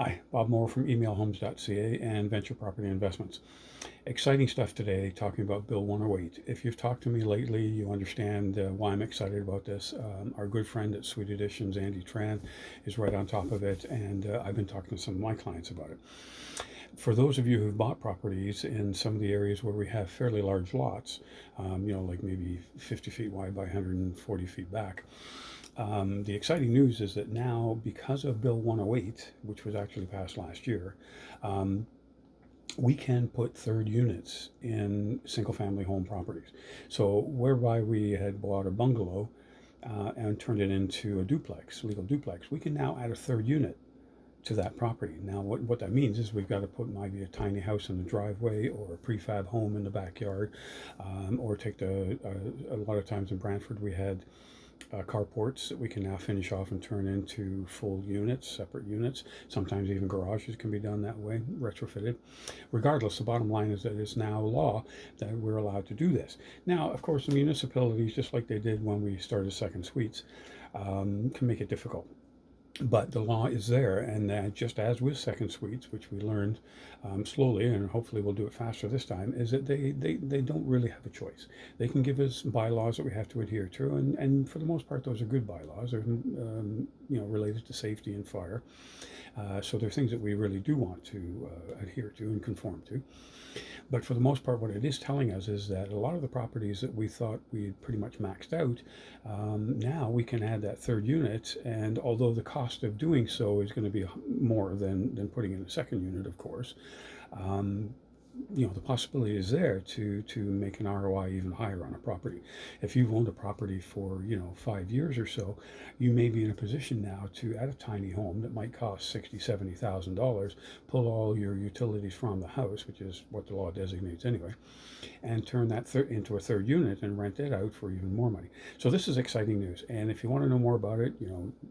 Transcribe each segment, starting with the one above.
Hi, Bob Moore from emailhomes.ca and Venture Property Investments. Exciting stuff today talking about Bill 108. If you've talked to me lately, you understand why I'm excited about this. Our good friend at Sweet Additions, Andy Tran, is right on top of it, and I've been talking to some of my clients about it. For those of you who've bought properties in some of the areas where we have fairly large lots, like maybe 50 feet wide by 140 feet back, the exciting news is that now, because of Bill 108, which was actually passed last year, um, we can put third units in single family home properties. So, whereby we had bought a bungalow and turned it into a duplex, legal duplex, we can now add a third unit to that property. Now, what that means is we've got to put maybe a tiny house in the driveway or a prefab home in the backyard, or take a lot of times in Brantford we had carports that we can now finish off and turn into full units, separate units. Sometimes even garages can be done that way, retrofitted. Regardless, the bottom line is that it's now law that we're allowed to do this. Now, of course, the municipalities, just like they did when we started Second Suites, can make it difficult. But the law is there, and just as with Second Suites, which we learned slowly, and hopefully we'll do it faster this time, is that they don't really have a choice. They can give us bylaws that we have to adhere to, and for the most part, those are good bylaws. They're related to safety and fire. So they're things that we really do want to adhere to and conform to. But for the most part, what it is telling us is that a lot of the properties that we thought we had pretty much maxed out, now we can add that third unit. And although the cost of doing so is going to be more than putting in a second unit, of course, um, the possibility is there to make an ROI even higher on a property. If you've owned a property for 5 years or so, you may be in a position now to, at a tiny home that might cost $60,000-$70,000, pull all your utilities from the house, which is what the law designates anyway, and turn that into a third unit and rent it out for even more money. So this is exciting news. And if you want to know more about it,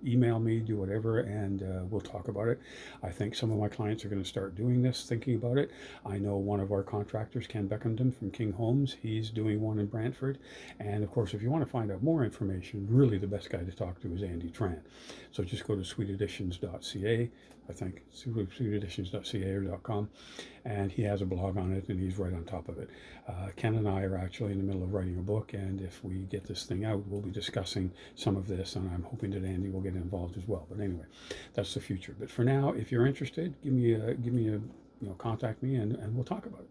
email me, do whatever, and we'll talk about it. I think some of my clients are going to start doing this, thinking about it. I know one of our contractors, Ken Beckenden from King Homes, he's doing one in Brantford. And of course, if you want to find out more information, really the best guy to talk to is Andy Tran. So just go to sweetadditions.ca, I think, sweetadditions.ca or .com, and he has a blog on it, and he's right on top of it. Ken and I are actually in the middle of writing a book, and if we get this thing out, we'll be discussing some of this, and I'm hoping that Andy will get involved as well. But anyway, that's the future. But for now, if you're interested, give me a contact me, and we'll talk about it.